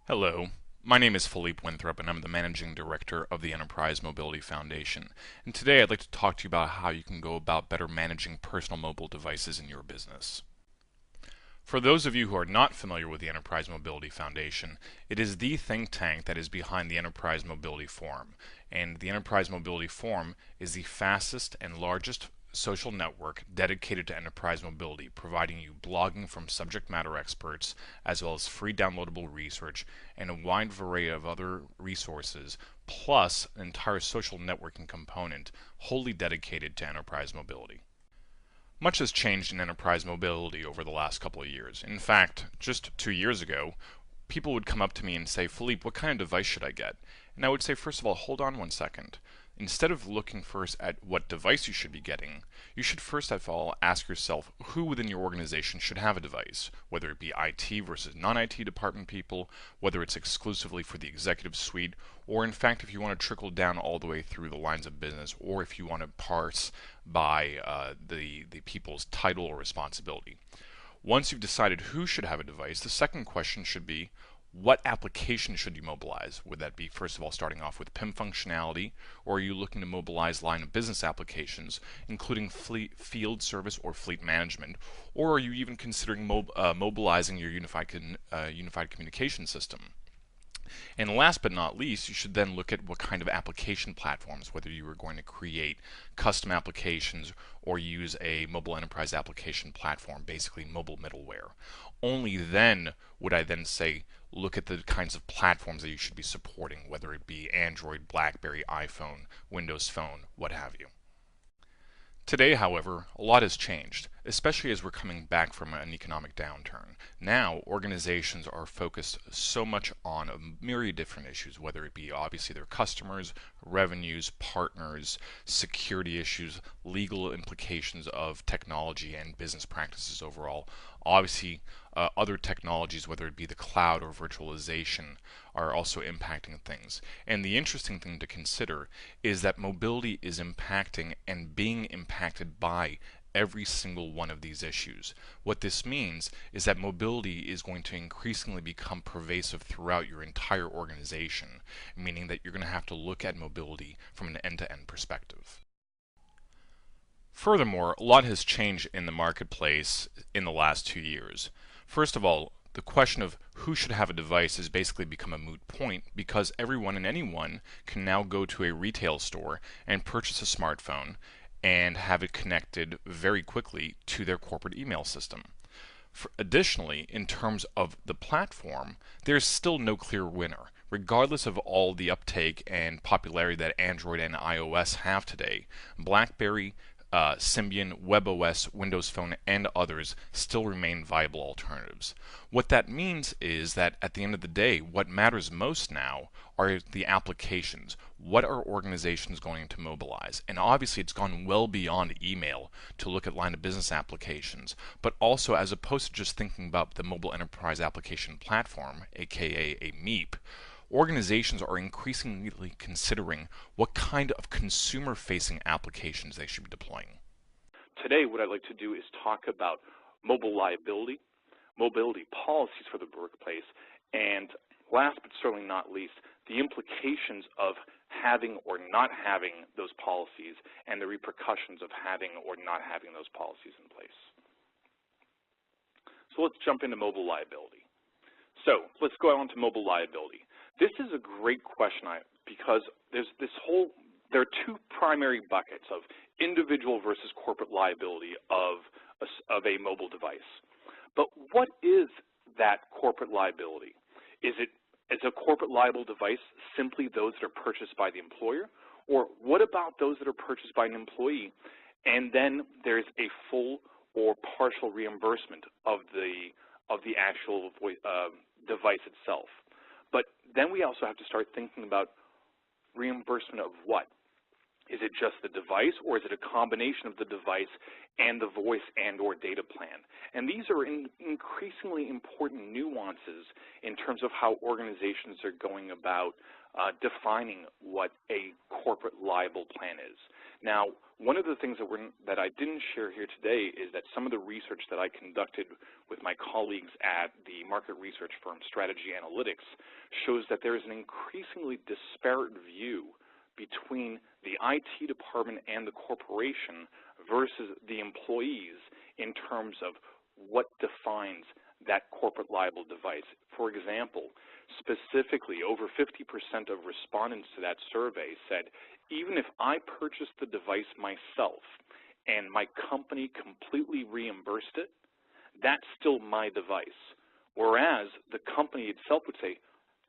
Hello, my name is Philippe Winthrop and I'm the Managing Director of the Enterprise Mobility Foundation. And today I'd like to talk to you about how you can go about better managing personal mobile devices in your business. For those of you who are not familiar with the Enterprise Mobility Foundation, it is the think tank that is behind the Enterprise Mobility Forum. And the Enterprise Mobility Forum is the fastest and largest social network dedicated to enterprise mobility, providing you blogging from subject matter experts, as well as free downloadable research and a wide variety of other resources, plus an entire social networking component wholly dedicated to enterprise mobility. Much has changed in enterprise mobility over the last couple of years. In fact, just 2 years ago, people would come up to me and say, Philippe, what kind of device should I get? And I would say, first of all, hold on one second. Instead of looking first at what device you should be getting, you should first of all ask yourself who within your organization should have a device, whether it be IT versus non-IT department people, whether it's exclusively for the executive suite, or in fact if you want to trickle down all the way through the lines of business, or if you want to parse by the people's title or responsibility. Once you've decided who should have a device, the second question should be, what application should you mobilize? Would that be, first of all, starting off with PIM functionality, or are you looking to mobilize line of business applications, including field service or fleet management, or are you even considering mobilizing your unified communication system? And last but not least, you should then look at what kind of application platforms, whether you are going to create custom applications or use a mobile enterprise application platform, basically mobile middleware. Only then would I then say, look at the kinds of platforms that you should be supporting, whether it be Android, BlackBerry, iPhone, Windows Phone, what have you. Today, however, a lot has changed, especially as we're coming back from an economic downturn. Now, organizations are focused so much on a myriad of different issues, whether it be obviously their customers, revenues, partners, security issues, legal implications of technology and business practices overall. Obviously, other technologies, whether it be the cloud or virtualization, are also impacting things. And the interesting thing to consider is that mobility is impacting and being impacted by every single one of these issues. What this means is that mobility is going to increasingly become pervasive throughout your entire organization, meaning that you're going to have to look at mobility from an end-to-end perspective. Furthermore, a lot has changed in the marketplace in the last 2 years. First of all, the question of who should have a device has basically become a moot point because everyone and anyone can now go to a retail store and purchase a smartphone and have it connected very quickly to their corporate email system. Additionally, in terms of the platform, there's still no clear winner. Regardless of all the uptake and popularity that Android and iOS have today, BlackBerry, Symbian, WebOS, Windows Phone, and others still remain viable alternatives. What that means is that at the end of the day, what matters most now are the applications. What are organizations going to mobilize? And obviously, it's gone well beyond email to look at line of business applications, but also as opposed to just thinking about the mobile enterprise application platform, aka a MEAP, organizations are increasingly considering what kind of consumer-facing applications they should be deploying. Today, what I'd like to do is talk about mobile liability, mobility policies for the workplace, and last but certainly not least, the implications of having or not having those policies and the repercussions of having or not having those policies in place. So let's jump into mobile liability. So let's go on to mobile liability. This is a great question because there are two primary buckets of individual versus corporate liability of a mobile device. But what is that corporate liability? Is a corporate liable device simply those that are purchased by the employer? Or what about those that are purchased by an employee and then there's a full or partial reimbursement of the actual device itself? But then we also have to start thinking about reimbursement of what? Is it just the device, or is it a combination of the device and the voice and or data plan? And these are increasingly important nuances in terms of how organizations are going about defining what a corporate liable plan is. Now, one of the things that I didn't share here today is that some of the research that I conducted with my colleagues at the market research firm Strategy Analytics shows that there is an increasingly disparate view between the IT department and the corporation versus the employees in terms of what defines that corporate liable device. For example, specifically, over 50% of respondents to that survey said, even if I purchased the device myself and my company completely reimbursed it, that's still my device. Whereas the company itself would say,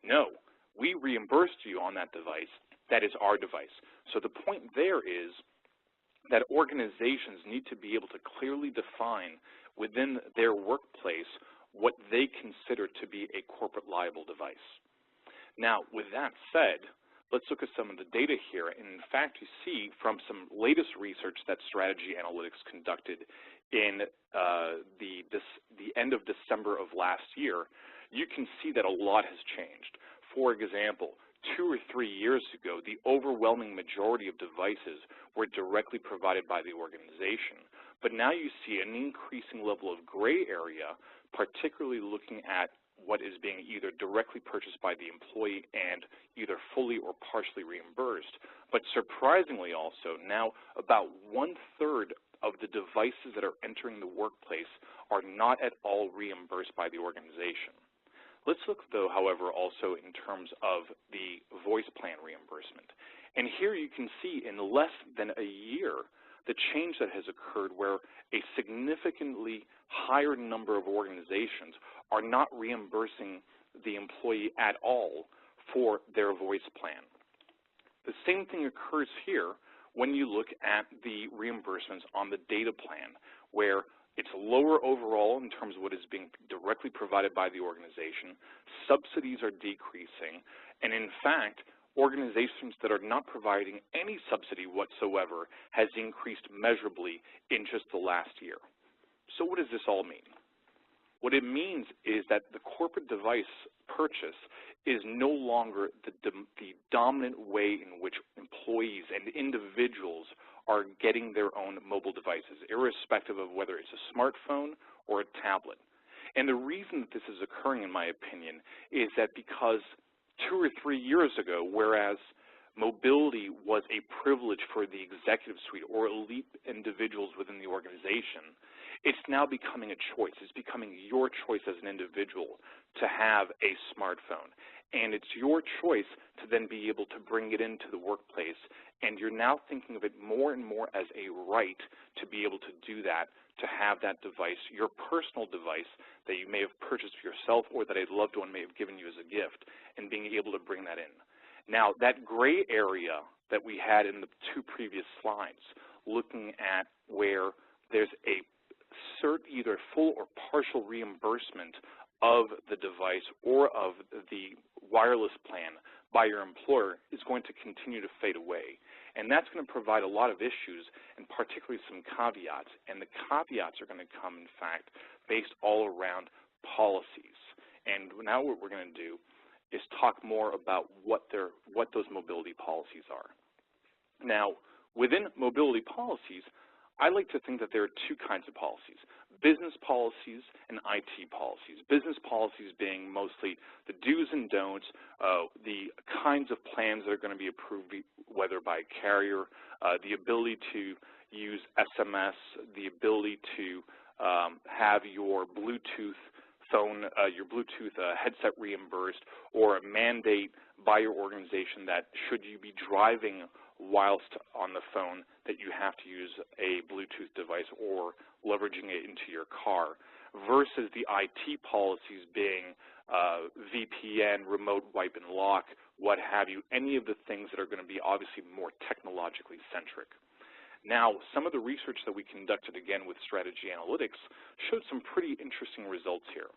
no, we reimbursed you on that device, that is our device. So the point there is that organizations need to be able to clearly define within their workplace what they consider to be a corporate liable device. Now, with that said, let's look at some of the data here. And in fact, you see from some latest research that Strategy Analytics conducted in the end of December of last year, you can see that a lot has changed. For example, 2 or 3 years ago, the overwhelming majority of devices were directly provided by the organization. But now you see an increasing level of gray area, particularly looking at what is being either directly purchased by the employee and either fully or partially reimbursed. But surprisingly also, now about 1/3 of the devices that are entering the workplace are not at all reimbursed by the organization. Let's look, though, however, also in terms of the voice plan reimbursement. And here you can see in less than a year the change that has occurred where a significantly higher number of organizations are not reimbursing the employee at all for their voice plan. The same thing occurs here when you look at the reimbursements on the data plan, where it's lower overall in terms of what is being directly provided by the organization. Subsidies are decreasing, and in fact, organizations that are not providing any subsidy whatsoever has increased measurably in just the last year. So what does this all mean? What it means is that the corporate device purchase is no longer the dominant way in which employees and individuals are getting their own mobile devices, irrespective of whether it's a smartphone or a tablet. And the reason that this is occurring, in my opinion, is that because 2 or 3 years ago, whereas mobility was a privilege for the executive suite or elite individuals within the organization, it's now becoming a choice. It's becoming your choice as an individual to have a smartphone. And it's your choice to then be able to bring it into the workplace. And you're now thinking of it more and more as a right to be able to do that, to have that device, your personal device that you may have purchased for yourself or that a loved one may have given you as a gift, and being able to bring that in. Now, that gray area that we had in the 2 previous slides, looking at where there's a either full or partial reimbursement of the device or of the wireless plan by your employer, is going to continue to fade away. And that's going to provide a lot of issues, and particularly some caveats. And the caveats are going to come, in fact, based all around policies. And now what we're going to do is talk more about what those mobility policies are. Now, within mobility policies, I like to think that there are 2 kinds of policies: business policies and IT policies. Business policies being mostly the do's and don'ts, the kinds of plans that are going to be approved, whether by a carrier, the ability to use SMS, the ability to have your Bluetooth phone, your Bluetooth headset reimbursed, or a mandate by your organization that should you be driving whilst on the phone that you have to use a Bluetooth device or leveraging it into your car, versus the IT policies being VPN, remote wipe and lock, what have you, any of the things that are going to be obviously more technologically centric. Now, some of the research that we conducted, again, with Strategy Analytics showed some pretty interesting results here.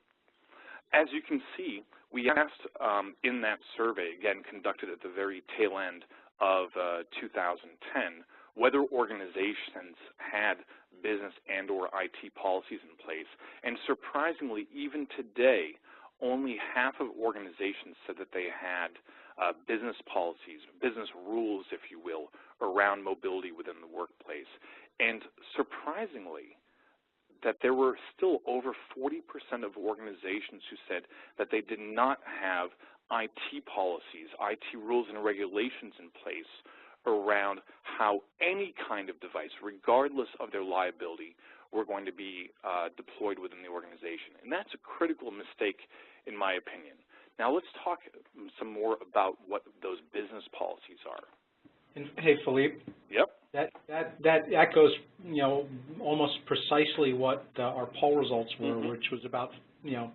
As you can see, we asked in that survey, again, conducted at the very tail end of 2010, whether organizations had business and or IT policies in place. And surprisingly, even today, only half of organizations said that they had business policies, business rules, if you will, around mobility within the workplace. And surprisingly, that there were still over 40% of organizations who said that they did not have IT policies, IT rules and regulations in place around how any kind of device, regardless of their liability, were going to be deployed within the organization. And that's a critical mistake in my opinion. Now let's talk some more about what those business policies are. And, hey, Philippe. Yep. That echoes, you know, almost precisely what our poll results were, which was about, you know,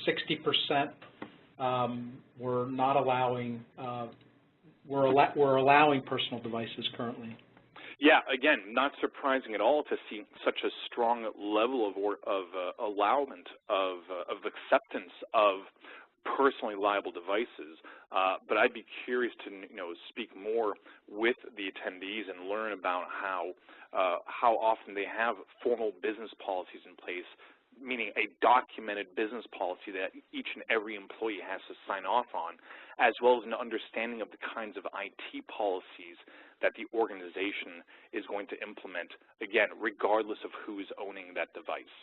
60% were not allowing, we're allowing personal devices currently. Yeah, again, not surprising at all to see such a strong level of allowance of acceptance of personally liable devices, but I'd be curious to speak more with the attendees and learn about how often they have formal business policies in place, meaning a documented business policy that each and every employee has to sign off on, as well as an understanding of the kinds of IT policies that the organization is going to implement, again, regardless of who's owning that device.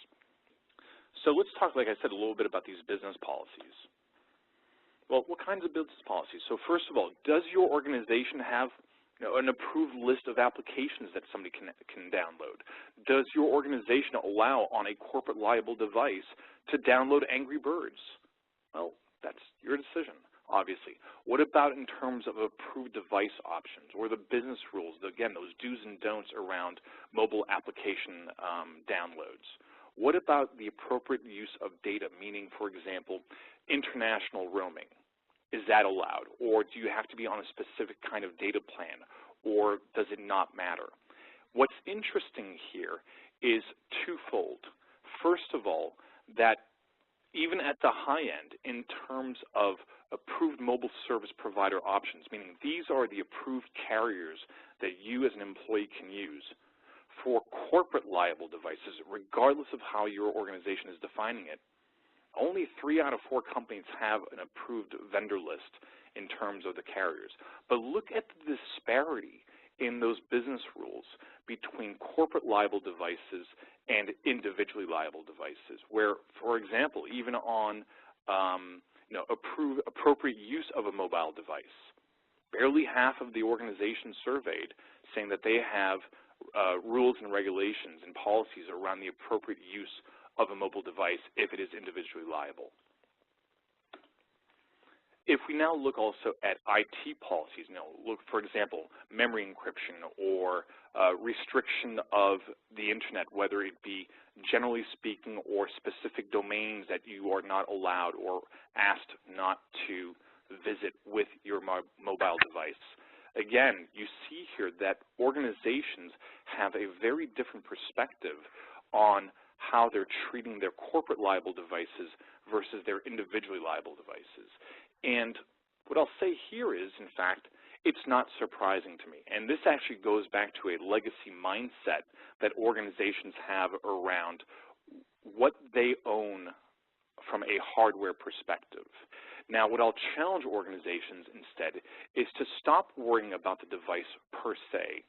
So let's talk, like I said, a little bit about these business policies. Well, what kinds of business policies? So first of all, does your organization have an approved list of applications that somebody can download? Does your organization allow on a corporate liable device to download Angry Birds? Well, that's your decision, obviously. What about in terms of approved device options or the business rules, again, those do's and don'ts around mobile application downloads? What about the appropriate use of data, meaning, for example, international roaming? Is that allowed? Or do you have to be on a specific kind of data plan? Or does it not matter? What's interesting here is twofold. First of all, that even at the high end, in terms of approved mobile service provider options, meaning these are the approved carriers that you as an employee can use, for corporate liable devices, regardless of how your organization is defining it, only 3 out of 4 companies have an approved vendor list in terms of the carriers. But look at the disparity in those business rules between corporate liable devices and individually liable devices, where, for example, even on appropriate use of a mobile device, barely half of the organizations surveyed saying that they have rules and regulations and policies around the appropriate use of a mobile device if it is individually liable. If we now look also at IT policies, look, for example, memory encryption or restriction of the internet, whether it be generally speaking or specific domains that you are not allowed or asked not to visit with your mobile device. Again, you see here that organizations have a very different perspective on how they're treating their corporate liable devices versus their individually liable devices. And what I'll say here is, in fact, it's not surprising to me. And this actually goes back to a legacy mindset that organizations have around what they own from a hardware perspective. Now, what I'll challenge organizations instead is to stop worrying about the device per se,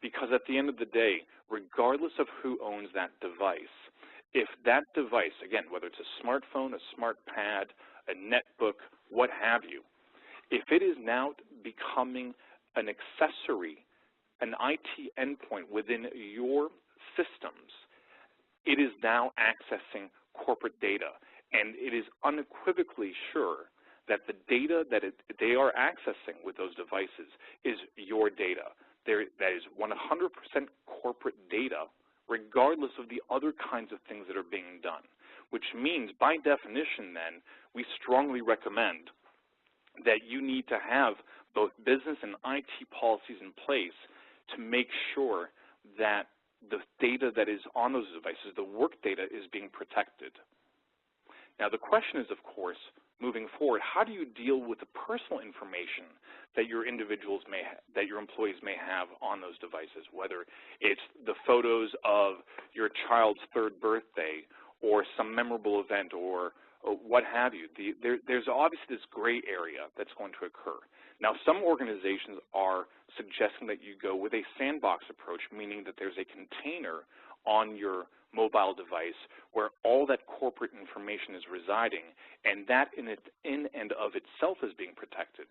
because at the end of the day, regardless of who owns that device, if that device, again, whether it's a smartphone, a smart pad, a netbook, what have you, if it is now becoming an accessory, an IT endpoint within your systems, it is now accessing corporate data. And it is unequivocally sure that the data that they are accessing with those devices is your data. That is 100% corporate data, regardless of the other kinds of things that are being done, which means, by definition then, we strongly recommend that you need to have both business and IT policies in place to make sure that the data that is on those devices, the work data, is being protected. Now, the question is, of course, moving forward, how do you deal with the personal information that your that your employees may have on those devices, whether it's the photos of your child's 3rd birthday or some memorable event or what have you. There's obviously this gray area that's going to occur. Now, some organizations are suggesting that you go with a sandbox approach, meaning that there's a container on your mobile device where all that corporate information is residing, and that in and of itself is being protected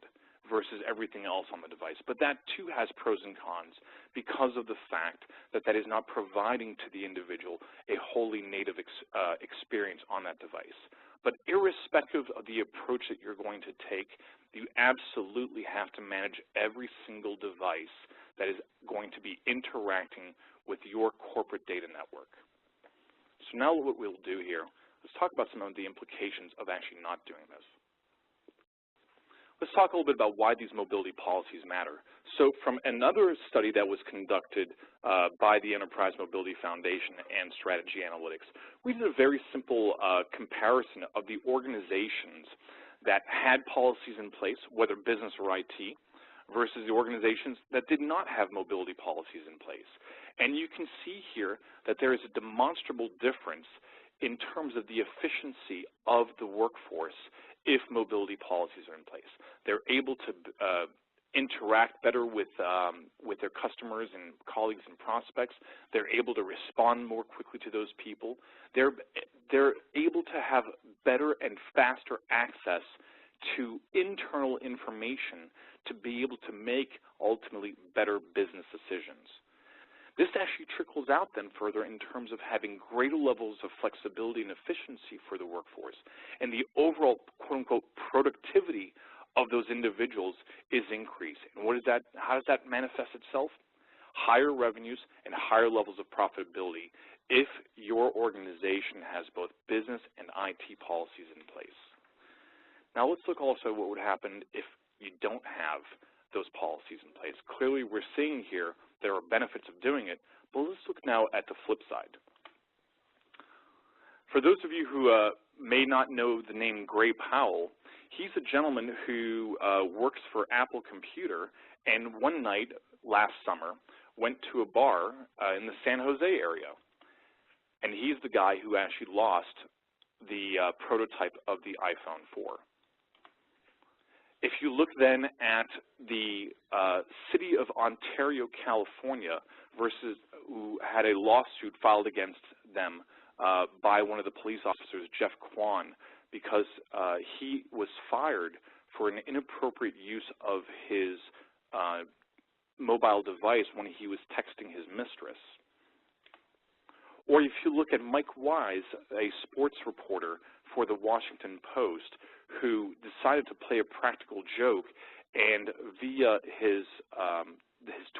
versus everything else on the device. But that too has pros and cons because of the fact that that is not providing to the individual a wholly native experience on that device. But irrespective of the approach that you're going to take, you absolutely have to manage every single device that is going to be interacting with your corporate data network. So now what we'll do here, let's talk about some of the implications of actually not doing this. Let's talk a little bit about why these mobility policies matter. So from another study that was conducted by the Enterprise Mobility Foundation and Strategy Analytics, we did a very simple comparison of the organizations that had policies in place, whether business or IT, versus the organizations that did not have mobility policies in place. And you can see here that there is a demonstrable difference in terms of the efficiency of the workforce if mobility policies are in place. They're able to interact better with their customers and colleagues and prospects. They're able to respond more quickly to those people. They're able to have better and faster access to internal information to be able to make ultimately better business decisions. This actually trickles out then further in terms of having greater levels of flexibility and efficiency for the workforce, and the overall quote-unquote productivity of those individuals is increasing. And how does that manifest itself? Higher revenues and higher levels of profitability if your organization has both business and IT policies in place. Now let's look also at what would happen if you don't have those policies in place. Clearly we're seeing here there are benefits of doing it, but let's look now at the flip side. For those of you who may not know the name Gray Powell, he's a gentleman who works for Apple Computer, and one night last summer went to a bar in the San Jose area. And he's the guy who actually lost the prototype of the iPhone 4. If you look then at the city of Ontario, California, versus who had a lawsuit filed against them by one of the police officers, Jeff Kwan, because he was fired for an inappropriate use of his mobile device when he was texting his mistress. Or if you look at Mike Wise, a sports reporter for the Washington Post, who decided to play a practical joke and via his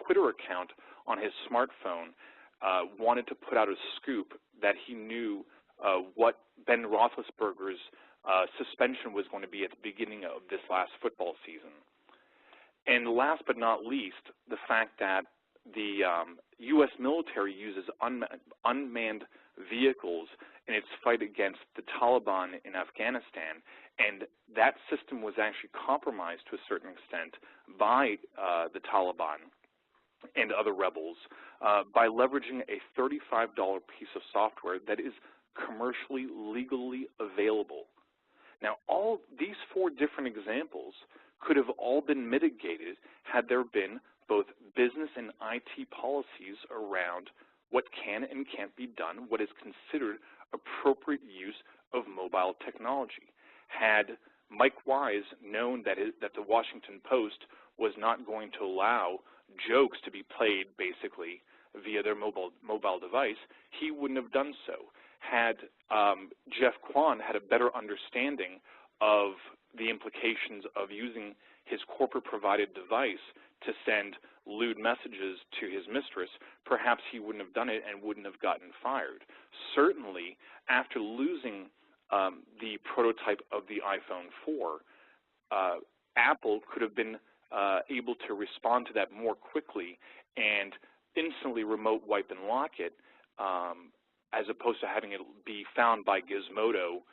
Twitter account on his smartphone wanted to put out a scoop that he knew what Ben Roethlisberger's suspension was going to be at the beginning of this last football season. And last but not least, the fact that the U.S. military uses unmanned vehicles in its fight against the Taliban in Afghanistan, and that system was actually compromised to a certain extent by the Taliban and other rebels by leveraging a $35 piece of software that is commercially, legally available. Now, all these 4 different examples could have all been mitigated had there been both business and IT policies around what can and can't be done, what is considered appropriate use of mobile technology. Had Mike Wise known that the Washington Post was not going to allow jokes to be played basically via their mobile device, he wouldn't have done so. Had Jeff Kwan had a better understanding of the implications of using his corporate-provided device to send lewd messages to his mistress, perhaps he wouldn't have done it and wouldn't have gotten fired. Certainly, after losing the prototype of the iPhone 4, Apple could have been able to respond to that more quickly and instantly remote wipe and lock it, as opposed to having it be found by Gizmodo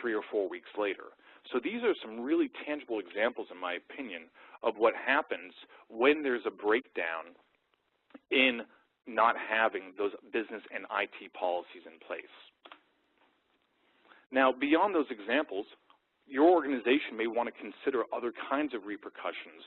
3 or 4 weeks later. So these are some really tangible examples, in my opinion, of what happens when there's a breakdown in not having those business and IT policies in place. Now, beyond those examples, your organization may want to consider other kinds of repercussions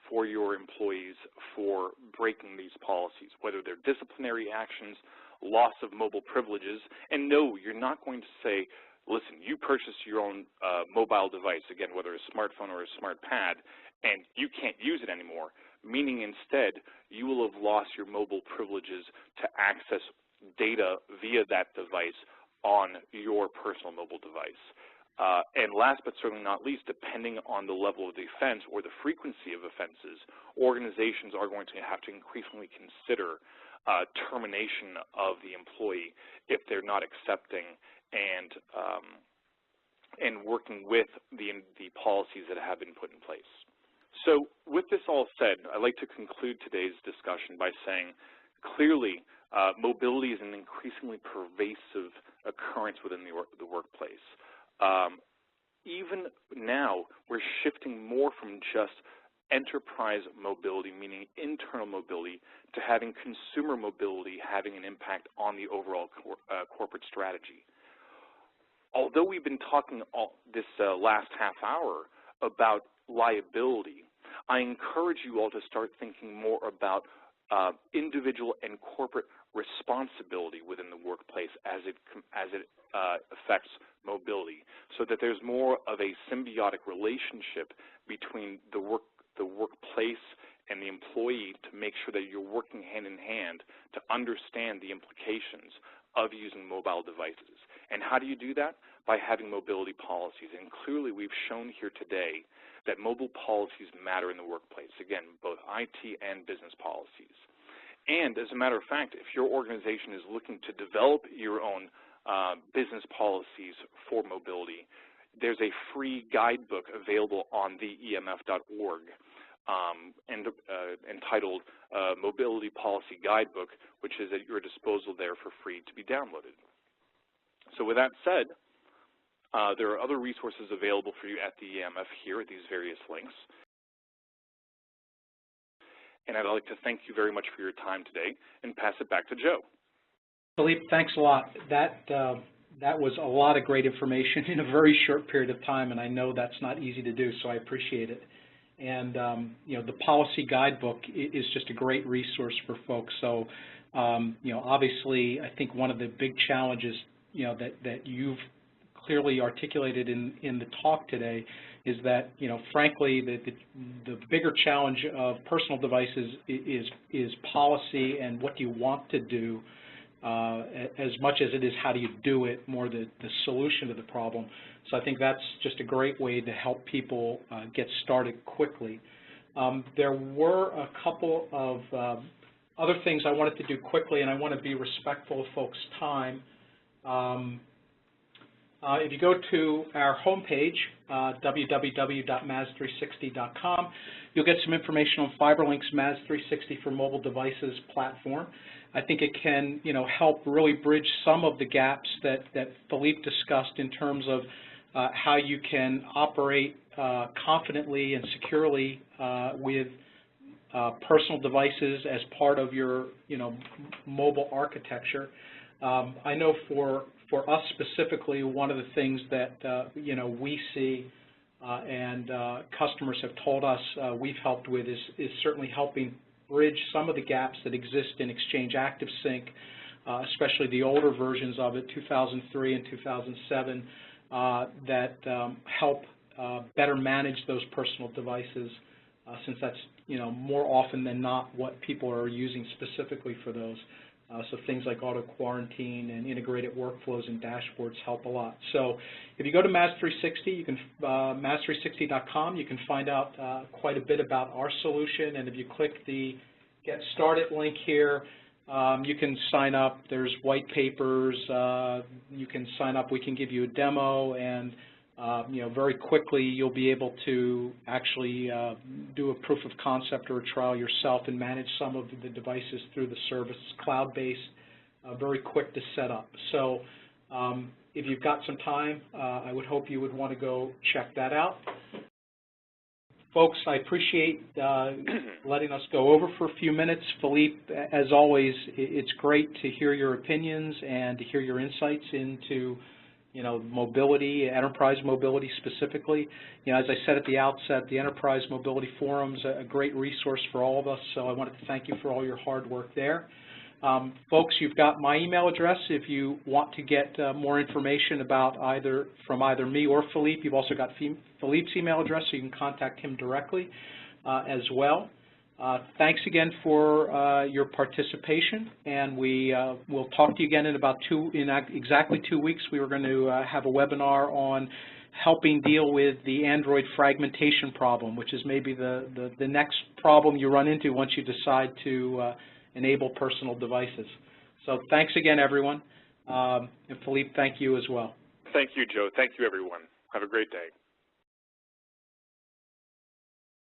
for your employees for breaking these policies, whether they're disciplinary actions, loss of mobile privileges. And no, you're not going to say, listen, you purchased your own mobile device, again, whether a smartphone or a smart pad, and you can't use it anymore, meaning instead you will have lost your mobile privileges to access data via that device on your personal mobile device. And last but certainly not least, depending on the level of the offense or the frequency of offenses, organizations are going to have to increasingly consider termination of the employee if they're not accepting and working with the policies that have been put in place. So with this all said, I'd like to conclude today's discussion by saying clearly mobility is an increasingly pervasive occurrence within the workplace. Even now, we're shifting more from just enterprise mobility, meaning internal mobility, to having consumer mobility having an impact on the overall corporate strategy. Although we've been talking this last half hour about liability, I encourage you all to start thinking more about individual and corporate responsibility within the workplace as it affects mobility, so that there's more of a symbiotic relationship between the workplace and the employee to make sure that you're working hand in hand to understand the implications of using mobile devices. And how do you do that? By having mobility policies. And clearly we've shown here today that mobile policies matter in the workplace. Again, both IT and business policies. And as a matter of fact, if your organization is looking to develop your own business policies for mobility, there's a free guidebook available on theemf.org entitled Mobility Policy Guidebook, which is at your disposal there for free to be downloaded. So with that said, there are other resources available for you at the EMF here at these various links. And I'd like to thank you very much for your time today and pass it back to Joe. Philippe, thanks a lot. That was a lot of great information in a very short period of time, and I know that's not easy to do, so I appreciate it. And you know, the policy guidebook is just a great resource for folks. So you know, obviously, I think one of the big challenges, you know, that you've clearly articulated in the talk today is that, you know, frankly, the bigger challenge of personal devices is policy and what do you want to do, as much as it is how do you do it, more the solution to the problem. So I think that's just a great way to help people get started quickly. There were a couple of other things I wanted to do quickly, and I want to be respectful of folks' time. If you go to our homepage, www.mas360.com, you'll get some information on FiberLink's MAS 360 for mobile devices platform. I think it can, you know, help really bridge some of the gaps that Philippe discussed in terms of how you can operate confidently and securely with personal devices as part of your, you know, mobile architecture. I know for us specifically, one of the things that you know, we see and customers have told us we've helped with is certainly helping bridge some of the gaps that exist in Exchange ActiveSync, especially the older versions of it, 2003 and 2007, that help better manage those personal devices, since that's, you know, more often than not what people are using specifically for those. So things like auto quarantine and integrated workflows and dashboards help a lot. So if you go to MAS360, you can mas360.com, you can find out quite a bit about our solution. And if you click the Get Started link here, you can sign up. There's white papers. You can sign up. We can give you a demo, and you know, very quickly you'll be able to actually do a proof of concept or a trial yourself and manage some of the devices through the service. Cloud-based, very quick to set up. So if you've got some time, I would hope you would want to go check that out. Folks, I appreciate letting us go over for a few minutes. Philippe, as always, it's great to hear your opinions and to hear your insights into, you know, mobility, enterprise mobility specifically. You know, as I said at the outset, the Enterprise Mobility Forum's a great resource for all of us, so I wanted to thank you for all your hard work there. Folks, you've got my email address if you want to get more information about from either me or Philippe. You've also got Philippe's email address, so you can contact him directly as well. Thanks again for your participation, and we'll talk to you again in exactly 2 weeks. We were going to have a webinar on helping deal with the Android fragmentation problem, which is maybe the next problem you run into once you decide to enable personal devices. So thanks again, everyone. And Philippe, thank you as well. Thank you, Joe. Thank you, everyone. Have a great day.